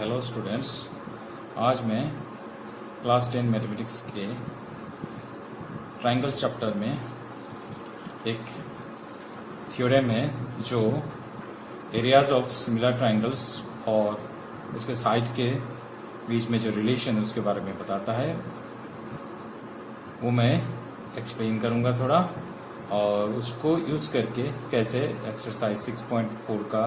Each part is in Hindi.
हेलो स्टूडेंट्स, आज मैं क्लास 10 मैथमेटिक्स के ट्राइंगल्स चैप्टर में एक थ्योरम है जो एरियाज ऑफ सिमिलर ट्राइंगल्स और इसके साइड के बीच में जो रिलेशन है उसके बारे में बताता है। वो मैं एक्सप्लेन करूँगा थोड़ा, और उसको यूज़ करके कैसे एक्सरसाइज 6.4 का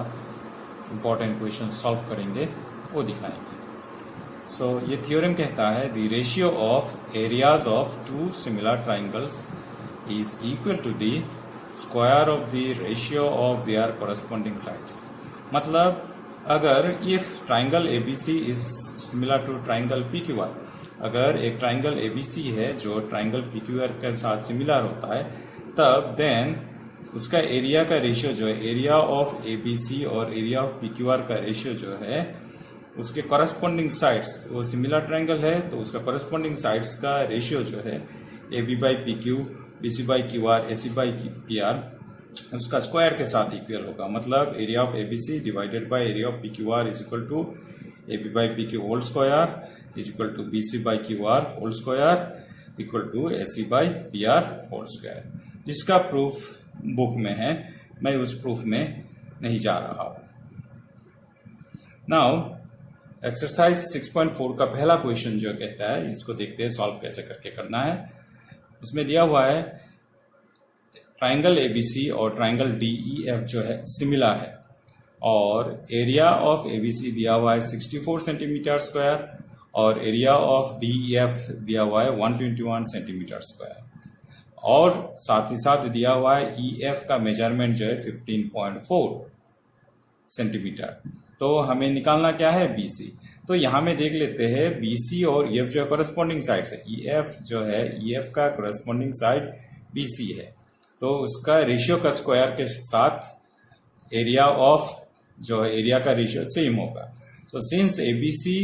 इम्पॉर्टेंट क्वेश्चन सॉल्व करेंगे वो दिखाएंगे। सो ये थ्योरम कहता है the ratio of areas of two similar triangles is equal to the square of the ratio of their corresponding sides. मतलब अगर if triangle ABC is similar to triangle PQR, अगर एक ट्राइंगल एबीसी है जो ट्राइंगल पीक्यूआर के साथ सिमिलर होता है, तब देन उसका एरिया का रेशियो जो है, एरिया ऑफ एबीसी और एरिया ऑफ पीक्यूआर का रेशियो जो है, उसके कॉरेस्पॉन्डिंग साइड्स, वो सिमिलर ट्राइंगल है तो उसका कॉरेस्पॉन्डिंग साइड्स का रेशियो जो है A B by P Q, B C by Q R, A C by P R, उसका स्क्वायर के साथ इक्वल होगा। मतलब area of ABC divided by area of P Q R is equal to A B by P Q whole square is equal to B C by Q R whole square equal to A C by P R whole square, जिसका प्रूफ बुक में है। मैं उस प्रूफ में नहीं जा रहा हूं। नाउ एक्सरसाइज 6.4 का पहला क्वेश्चन जो कहता है, इसको देखते हैं सॉल्व कैसे करके करना है। उसमें दिया हुआ है ट्राइंगल एबीसी और ट्राइंगल डीईएफ जो है सिमिलर है, और एरिया ऑफ एबीसी दिया हुआ है 64 सेंटीमीटर स्क्वायर और एरिया ऑफ डीईएफ दिया हुआ है 121 सेंटीमीटर स्क्वायर, और साथ ही साथ दिया हुआ है ईएफ का मेजरमेंट जो है 15.4 सेंटीमीटर। तो हमें निकालना क्या है, बीसी। तो यहां में देख लेते हैं बीसी और ईएफ जो है कॉरेस्पॉन्डिंग साइड है। ईएफ जो है, ईएफ का कॉरेस्पॉन्डिंग साइड बीसी है, तो उसका रेशियो का स्क्वायर के साथ एरिया ऑफ जो है, एरिया का रेशियो सेम होगा। So since ABC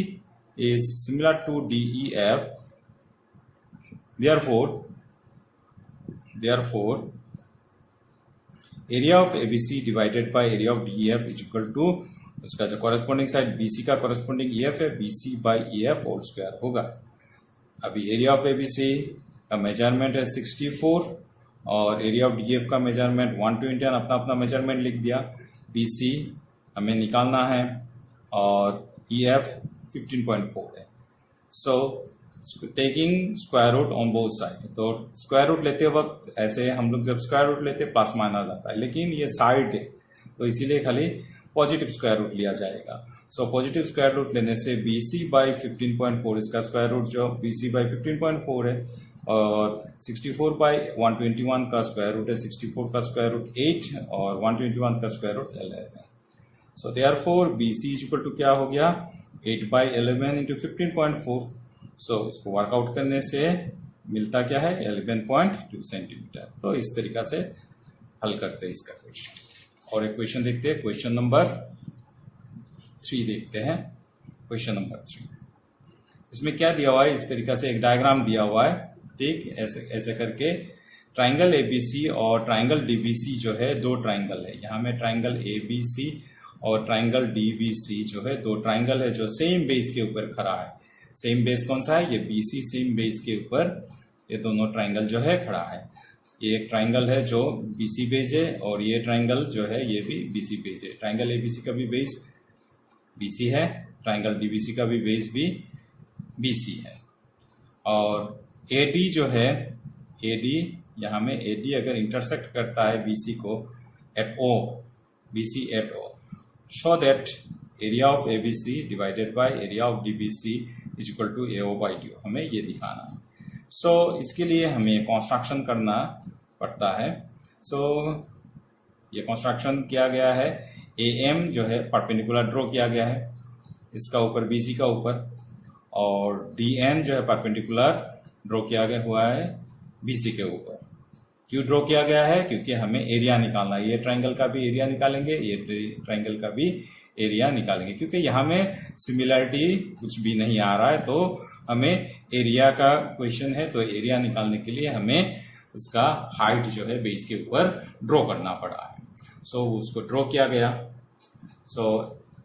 is similar to DEF, therefore area of ABC divided by area of DEF is equal to, उसका जो कॉरेस्पॉन्डिंग साइड बीसी का कॉरेस्पॉन्डिंग ईएफ है, BC by EF whole square होगा। अभी एरिया ऑफ एबीसी का मेजरमेंट है 64 और एरिया ऑफ डीईएफ का मेजरमेंट 120, अपना अपना मेजरमेंट लिख दिया। बीसी हमें निकालना है और ईएफ 15.4 है। So taking square root on both side, तो स्क्वायर रूट लेते वक्त ऐसे हम लोग जब स्क्वायर रूट लेते प्लस माइनस आता है, लेकिन ये साइड है तो इसीलिए खाली पॉजिटिव स्क्वायर रूट लिया जाएगा। सो पॉजिटिव स्क्वायर रूट लेने से BC बाई 15.4, इसका स्क्वायर रूट जो BC बाई 15.4 है, और 64 बाई 121 का स्क्वायर रूट है 64 का स्क्वायर रूट 8 और 121 का square root 11। So therefore BC is equal to क्या हो गया, 8 बाई 11 इंटू 15.4। सो इसको वर्कआउट करने से मिलता क्या है, 11.2 सेंटीमीटर। तो इस तरीका से हल करते हैं इसका क्वेश्चन। और एक क्वेश्चन देखते हैं, क्वेश्चन नंबर 3 देखते हैं। क्वेश्चन नंबर 3, इसमें क्या दिया हुआ है, इस तरीका से एक डायग्राम दिया हुआ है, ठीक। ऐसे करके ट्राइंगल एबीसी और ट्राइंगल डीबीसी जो है, दो ट्राइंगल है। यहाँ में ट्राइंगल एबीसी और ट्राइंगल डीबीसी जो है, दो ट्राइंगल है जो सेम बेस के ऊपर खड़ा है। सेम बेस कौन सा है, ये बीसी सेम बेस के ऊपर ये दोनों ट्राइंगल जो है खड़ा है। ये एक ट्राइंगल है जो बीसी बेस है, और ये ट्राइंगल जो है ये भी बीसी बेस है। ट्राइंगल एबीसी का भी बेस बीसी है, ट्राइंगल डीबीसी का भी बेस भी बीसी है। और एडी जो है, एडी यहाँ में एडी अगर इंटरसेक्ट करता है बीसी को at O, BC at O, show that area of ABC divided by area of DBC is equal to AO by D, हमें ये दिखाना है। सो इसके लिए हमें कंस्ट्रक्शन करना पड़ता है। सो ये कंस्ट्रक्शन किया गया है, एएम जो है परपेंडिकुलर ड्रॉ किया गया है इसका ऊपर, बीसी का ऊपर, और डीएन जो है परपेंडिकुलर ड्रॉ किया गया हुआ है बीसी के ऊपर। क्यों ड्रॉ किया गया है, क्योंकि हमें एरिया निकालना है। ये ट्राइंगल का भी एरिया निकालेंगे, ये ट्राइंगल का भी एरिया निकालेंगे, क्योंकि यहाँ में सिमिलरिटी कुछ भी नहीं आ रहा है, तो हमें एरिया का क्वेश्चन है, तो एरिया निकालने के लिए हमें उसका हाइट जो है बेस के ऊपर ड्रॉ करना पड़ा है। सो उसको ड्रॉ किया गया। So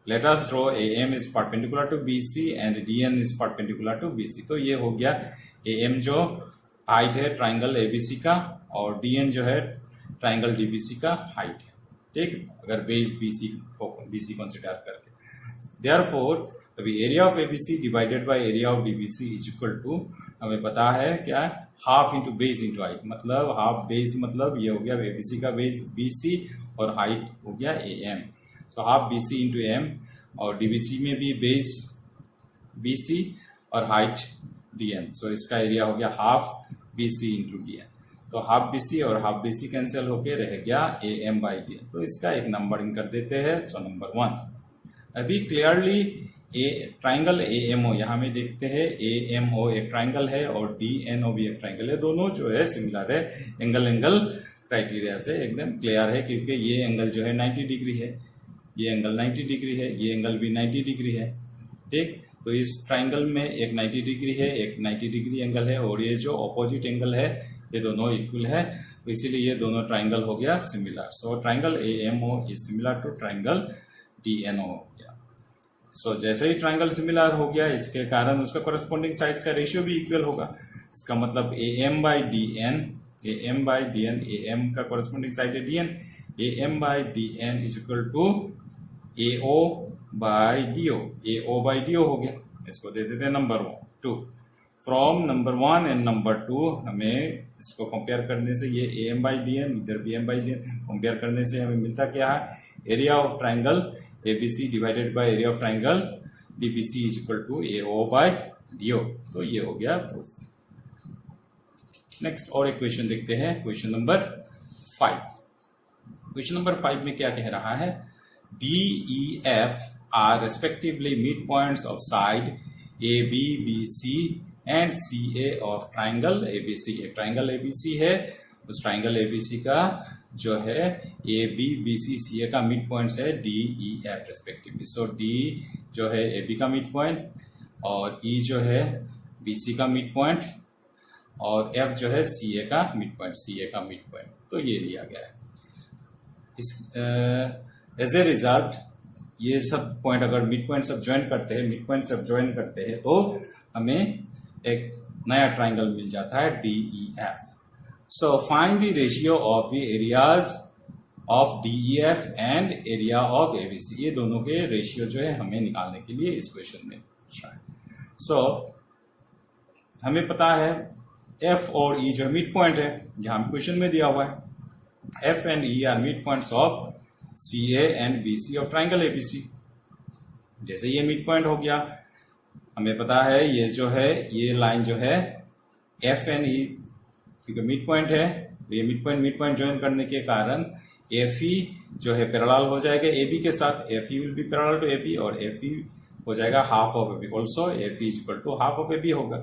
let us draw AM is perpendicular to BC and DN is perpendicular to BC। तो ये हो गया AM जो हाइट है ट्राइंगल ABC का, और DN जो है ट्राइंगल DBC का हाइट है, ठीक, अगर बेस BC कंसिडर करके। देयरफॉर अभी area of ABC divided by area of DBC is equal to, हमें पता है क्या, half into base into height, मतलब हाफ बेस मतलब ये हो गया ABC का बेस BC और हाइट हो गया AM। So half BC into AM, और DBC में भी बेस BC और हाइट DN। सो इसका एरिया हो गया हाफ BC इंटू DN। तो हाफ BC और हाफ BC कैंसिल होके रह गया AM बाई DN। तो इसका एक नंबरिंग कर देते हैं। सो नंबर 1 अभी क्लियरली ट्राइंगल AMO यहाँ में देखते हैं, AMO एक ट्राइंगल है और DNO भी एक ट्राइंगल है, दोनों जो है सिमिलर है, एंगल क्राइटेरिया से एकदम क्लियर है, क्योंकि ये एंगल जो है 90 डिग्री है, ये एंगल 90 डिग्री है, ये एंगल भी 90 डिग्री है, ठीक। तो इस ट्राइंगल में एक 90 डिग्री है, एक 90 डिग्री एंगल है, और ये जो अपोजिट एंगल है ये दोनों इक्वल है, तो इसीलिए ये दोनों ट्राइंगल हो गया similar. So triangle AMO is similar to triangle DNO हो गया। सो जैसे ही ट्राइंगल सिमिलर हो गया, इसके कारण उसका कोरस्पॉन्डिंग साइड्स का रेशियो भी इक्वल होगा। इसका मतलब AM बाई DN, AM का कोरस्पॉन्डिंग साइड है DN, AM by DN is equal to AO by DO हो गया। इसको दे देते हैं number 2। From number 1 and number 2 हमें इसको कंपेयर करने से, ये AM बाई DN, इधर भी AM बाई DN कंपेयर करने से हमें मिलता क्या है, area of triangle ABC divided by area of triangle DBC is equal to AO by DO। तो ये हो गया प्रूफ। नेक्स्ट और एक क्वेश्चन देखते हैं, क्वेश्चन नंबर 5। क्वेश्चन नंबर 5 में क्या कह रहा है, DEF are respectively mid points of side AB, BC and CA of triangle ABC। एक ट्राइंगल ABC है, उस ट्राइंगल ABC का जो है AB, BC, CA का मिड पॉइंट्स है DEF रेस्पेक्टिवली। सो D जो है AB का मिड पॉइंट, और E जो है BC का मिड पॉइंट, और F जो है CA का मिड पॉइंट, तो ये लिया गया है। इस एज ए रिजल्ट ये सब पॉइंट अगर मिड पॉइंट सब ज्वाइन करते हैं तो हमें एक नया ट्राइंगल मिल जाता है DEF। So find the ratio of the areas of DEF and area of ABC। ये दोनों के रेशियो जो है हमें निकालने के लिए इस क्वेश्चन में पूछा है। So हमें पता है F और E जो मिड पॉइंट है, यहाँ क्वेश्चन में दिया हुआ है, F and E are mid points of CA and BC of triangle ABC। जैसे ये मिड पॉइंट हो गया, हमें पता है ये जो है, ये लाइन जो है F and E, क्योंकि मिड पॉइंट है, ये मिड पॉइंट ज्वाइन करने के कारण FE जो है पैरेलल हो जाएगा AB के साथ, FE will be parallel to AB, और FE हो जाएगा half of AB। Also FE is equal to half of AB होगा।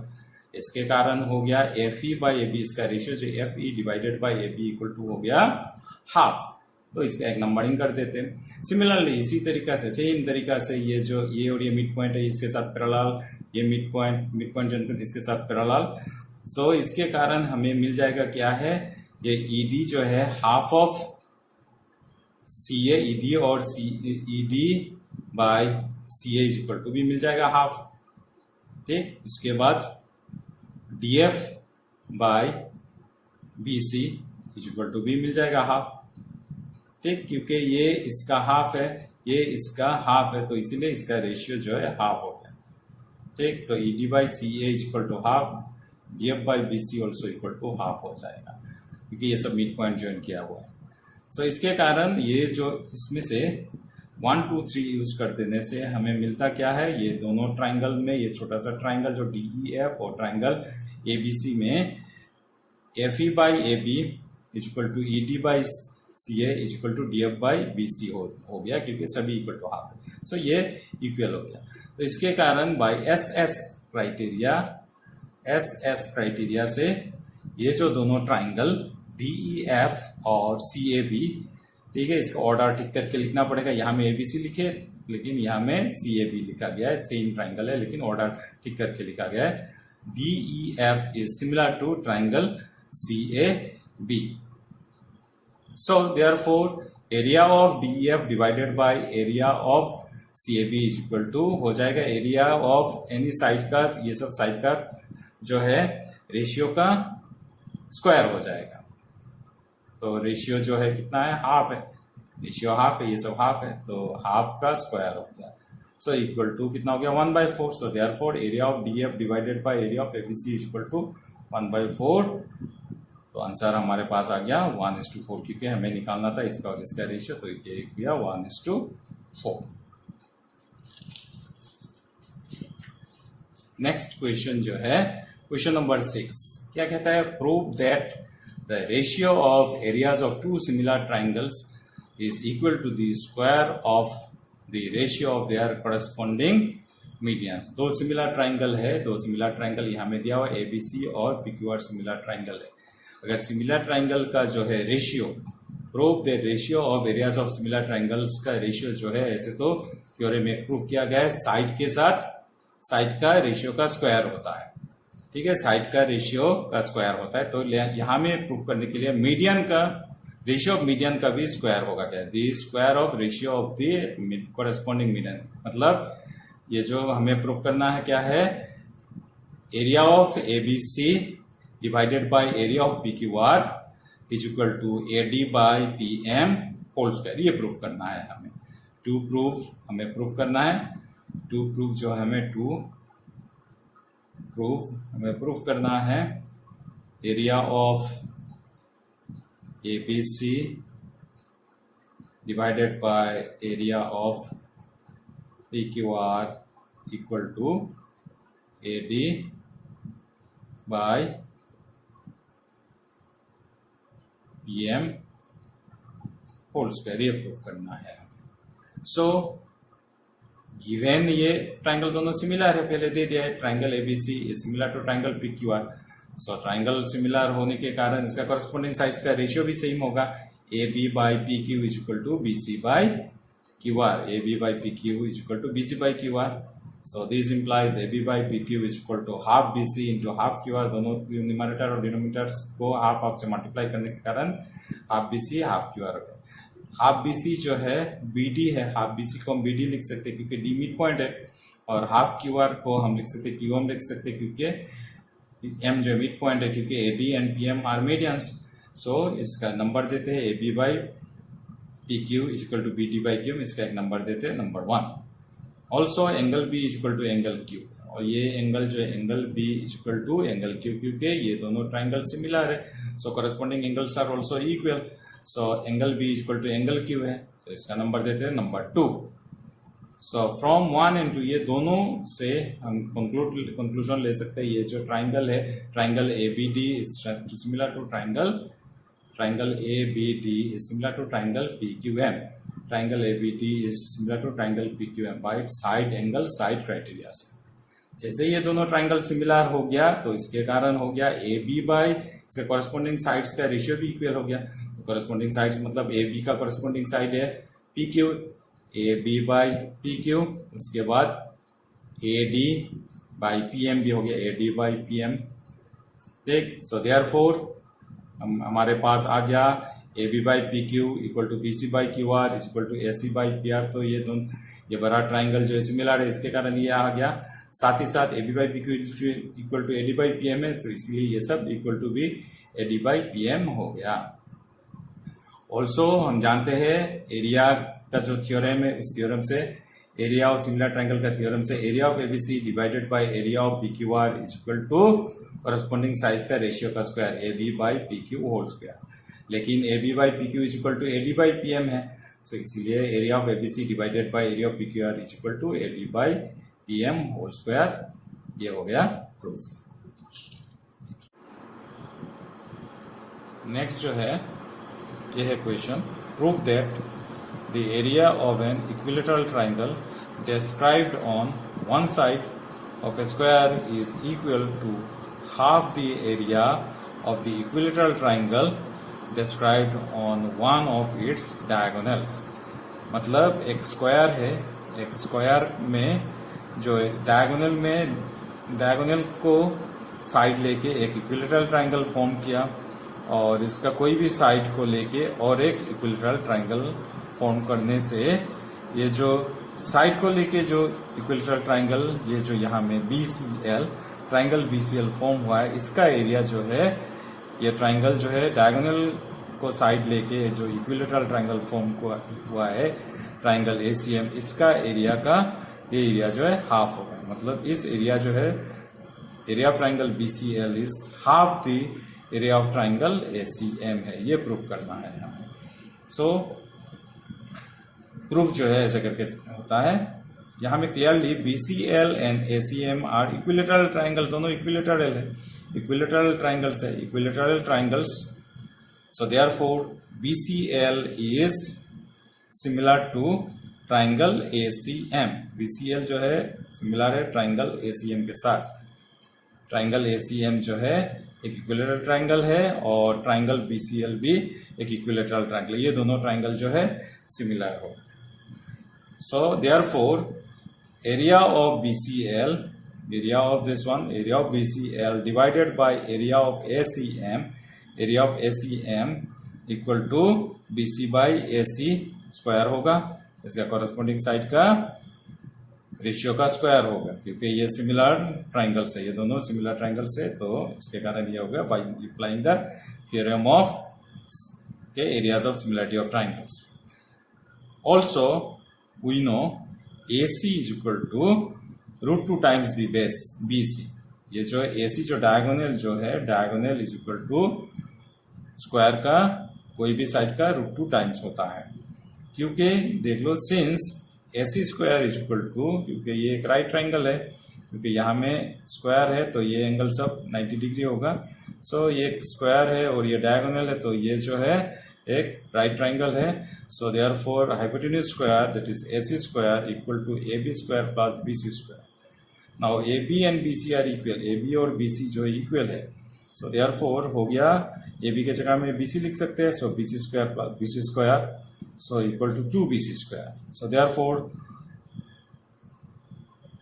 इसके कारण हो गया FE बाई AB, इसका रेशियो जो FE divided by AB equal to हो गया हाफ। तो इसका एक नंबरिंग कर देते हैं। सिमिलरली इसी तरीका से, सेम तरीका से, ये जो ये और ये मिड पॉइंट है इसके साथ पैरेलल, ये मिड पॉइंट ज्वाइन इसके साथ पैरेलल। सो इसके कारण हमें मिल जाएगा क्या है, ये ED जो है हाफ ऑफ CA, ED और ED by CA is equal to भी मिल जाएगा हाफ, ठीक। उसके बाद DF by BC is equal to भी मिल जाएगा हाफ, ठीक, क्योंकि ये इसका हाफ है, ये इसका हाफ है, तो इसीलिए इसका रेशियो जो है हाफ हो गया, ठीक। तो ED by CA is equal to half, DF by BC also equal to half हो जाएगा, क्योंकि ये सब मिड पॉइंट ज्वाइन किया हुआ है। सो इसके कारण ये जो इसमें से 1, 2, 3 यूज कर देने से हमें मिलता क्या है, ये दोनों ट्राइंगल में ये छोटा सा ट्राइंगल जो DEF और ट्राइंगल ABC में FE by AB is equal to ED by CA is equal to DF by BC हो गया, क्योंकि सभी इक्वल टू हाफ है। सो ये इक्वल हो गया। तो इसके कारण बाई SS क्राइटेरिया से ये जो दोनों ट्राइंगल DEF और CAB, ठीक है, इसका ऑर्डर ठीक करके लिखना पड़ेगा। यहाँ में ABC लिखे, लेकिन यहाँ में CAB लिखा गया है, सेम ट्राइंगल है लेकिन ऑर्डर ठीक करके लिखा गया है। DEF is similar to triangle CAB। So therefore area of DEF divided by area of CAB is equal to हो जाएगा एरिया ऑफ एनी साइड का, ये सब साइड का जो है रेशियो का स्क्वायर हो जाएगा। तो रेशियो जो है कितना है, हाफ है, रेशियो हाफ है, ये सब हाफ है, तो हाफ का स्क्वायर हो गया। सो इक्वल टू कितना हो गया 1/4। So therefore area of DF divided by area of ABC is equal to 1/4। तो आंसर हमारे पास आ गया 1:4, क्योंकि हमें निकालना था इसका और इसका रेशियो, तो ये गया 1:4। नेक्स्ट क्वेश्चन जो है क्वेश्चन नंबर 6 क्या कहता है, prove that the ratio of areas of two similar triangles is equal to the square of the ratio of their corresponding medians. दो सिमिलर ट्राइंगल है, दो सिमिलर ट्राइंगल यहाँ में दिया हुआ ABC और PQR सिमिलर ट्राइंगल है। अगर सिमिलर ट्राइंगल का जो है ratio, prove the ratio of areas of similar triangles का रेशियो जो है, ऐसे तो थ्योरम में प्रूव किया गया है साइड के साथ साइड का रेशियो का स्क्वायर होता है, ठीक है, साइड का रेशियो का स्क्वायर होता है। तो यहाँ में प्रूव करने के लिए मीडियन का रेशियो ऑफ मीडियन का भी स्क्वायर होगा, क्या the square of ratio of the corresponding median. मतलब ये जो हमें प्रूव करना है क्या है, area of ABC divided by area of PQR is equal to AD by PM whole square. ये प्रूफ करना है हमें, टू प्रूफ हमें प्रूफ करना है, टू प्रूफ जो हमें प्रूफ करना है area of ABC divided by area of PQR equal to AD by PM whole square, ये प्रूफ करना है। सो गिवन ये ट्राइंगल दोनों सिमिलर है, पहले दे दिया है triangle ABC is similar to triangle PQR। So triangle similar होने के कारण इसका करस्पॉन्डिंग साइड्स का रेशियो भी सेम होगा, AB by PQ is equal to BC by QR, AB by PQ is equal to BC by QR। So this implies AB by PQ is equal to half BC into half QR। दोनों न्यूमरेटर और डिनोमिनेटर्स को हाफ से मल्टीप्लाई करने के कारण हाफ BC हाफ QR हो गया। हाफ BC जो है BD है, हाफ BC को हम BD लिख सकते हैं क्योंकि D मिड पॉइंट है, और हाफ QR को हम लिख सकते हैं QM लिख सकते हैं क्योंकि M जो मिड पॉइंट है, क्योंकि AD and PM are medians. So इसका नंबर देते हैं AB by PQ is equal to BD by QM, इसका एक नंबर देते हैं number 1। Also angle B is equal to angle Q, और ये एंगल जो है angle B is equal to angle Q, क्योंकि ये दोनों ट्राइंगल सिमिलर है। So corresponding angles are also equal. So angle B is equal to angle Q है, सो इसका नंबर देते हैं नंबर 2। सो फ्रॉम 1 and 2 ये दोनों से हम कंक्लूजन ले सकते हैं, ये जो ट्राइंगल है triangle ABD is similar to triangle ABD is similar to triangle PQM, triangle ABD is similar to triangle PQM by side angle side criteria से। जैसे ये दोनों ट्राइंगल सिमिलर हो गया तो इसके कारण हो गया AB बाय से कॉरेस्पॉन्डिंग साइड्स का रेशियो भी इक्वल हो गया। तो कॉरेस्पॉन्डिंग साइड्स मतलब AB का कॉरेस्पॉन्डिंग साइड है PQ, AB बाय PQ, उसके बाद AD बाय PM भी हो गया, AD बाय PM, ठीक। सो देयरफॉर हमारे पास आ गया AB by PQ equal to BC by QR is equal to AC by PR। तो ये दोनों ये बड़ा ट्राइंगल जो है सिमिलर है, इसके कारण ये आ गया। साथ ही साथ AB by PQ equal to AD by PM है, तो इसलिए ये सब इक्वल टू भी AD बाय PM हो गया। ऑल्सो हम जानते हैं एरिया का जो थ्योरम है, उस थ्योरम से एरिया ऑफ सिमिलर ट्राइंगल का थ्योरम से area of ABC divided by area of PQR is equal to corresponding size का रेशियो का square AB by PQ whole square. लेकिन AB by PQ is equal to AD by PM है, सो इसीलिए area of ABC divided by area of PQR is equal to AD by PM whole square. ये हो गया प्रूफ। नेक्स्ट जो है ये है question, proof that the area of an equilateral triangle described on one side of a square is equal to half the area of the equilateral triangle described on one of its diagonals। मतलब एक स्क्वायर है, एक स्क्वायर में जो डायगोनल को साइड लेके एक इक्विलेटरल ट्राइंगल फॉर्म किया, और इसका कोई भी साइड को लेके और एक इक्विलेटरल ट्राइंगल फॉर्म करने से ये जो साइड को लेके जो इक्विलेटरल ट्राइंगल, ये जो यहाँ में BCL ट्राइंगल BCL फॉर्म हुआ है, इसका एरिया जो है, ये ट्राइंगल जो है डायगोनल को साइड लेके जो इक्विलेटरल ट्राइंगल फॉर्म हुआ है ट्राइंगल ACM, इसका एरिया का ये एरिया जो है हाफ होगा। मतलब इस एरिया जो है, area of triangle BCL is half the area of triangle ACM है, ये प्रूफ करना है हमें। सो प्रूफ जो है ऐसे करके होता है। यहाँ में clearly BCL and ACM are equilateral triangle, दोनों इक्विलेटरल है, इक्विलेटरल ट्राइंगल्स है, equilateral triangles. So therefore BCL is similar to triangle ACM। BCL जो है सिमिलर है ट्राइंगल ACM के साथ। ट्राइंगल ACM जो है एक इक्विलेटरल ट्राइंगल है और ट्राइंगल BCL भी एक इक्विलेटरल ट्राइंगल, ये दोनों ट्राइंगल जो है सिमिलर हो। So therefore area of BCL, area of this one, area of BCL divided by area of ACM, area of ACM equal to BC by AC square होगा। इसका कॉरेस्पॉन्डिंग साइड का रेशियो का स्क्वायर होगा, क्योंकि ये सिमिलर ट्राइंगल्स है, ये दोनों सिमिलर ट्राइंगल्स है, तो इसके कारण ये होगा by applying the theorem of के areas of similarity of triangles. Also we know AC is equal to √2 times the base BC। ये जो AC जो डायगोनल जो है, diagonal is equal to square का कोई भी साइड का √2 टाइम्स होता है, क्योंकि देख लो since AC square is equal to, क्योंकि ये एक राइट ट्राइंगल है, क्योंकि यहाँ में स्क्वायर है तो ये एंगल सब 90 डिग्री होगा। सो ये स्क्वायर है और ये डायगोनल है, तो ये जो है एक राइट ट्राइंगल है। So therefore hypotenuse square that is AC square equal to AB square plus BC square. Now AB and BC are equal, AB और BC जो इक्वल है, सो देयरफॉर हो गया AB के जगह में BC लिख सकते हैं, सो BC square plus BC square, so equal to 2BC square. So therefore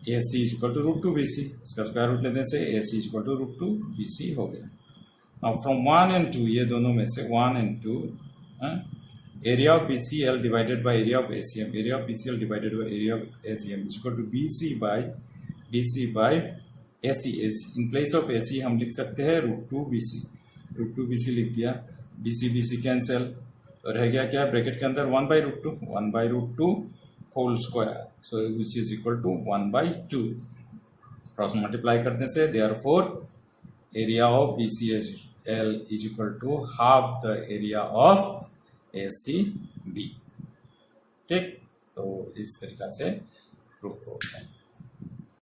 AC is equal to √2 BC, इसका स्क्वायर रूट लेने से AC is equal to √2 BC हो गया। Now from 1 and 2, ये दोनों में से 1 and 2, area of BCL divided by area of ACM, area of BCL divided by area of ACM is equal to BC by AC is in place of AC हम लिख सकते हैं √2 BC लिख दिया, BC कैंसिल, तो रह गया क्या ब्रैकेट के अंदर 1/√2 whole square, so which is equal to 1/2। Cross multiply करने से therefore area of BCL is equal to half the area of ACB। ठीक, तो इस तरीका से प्रूफ हो गया।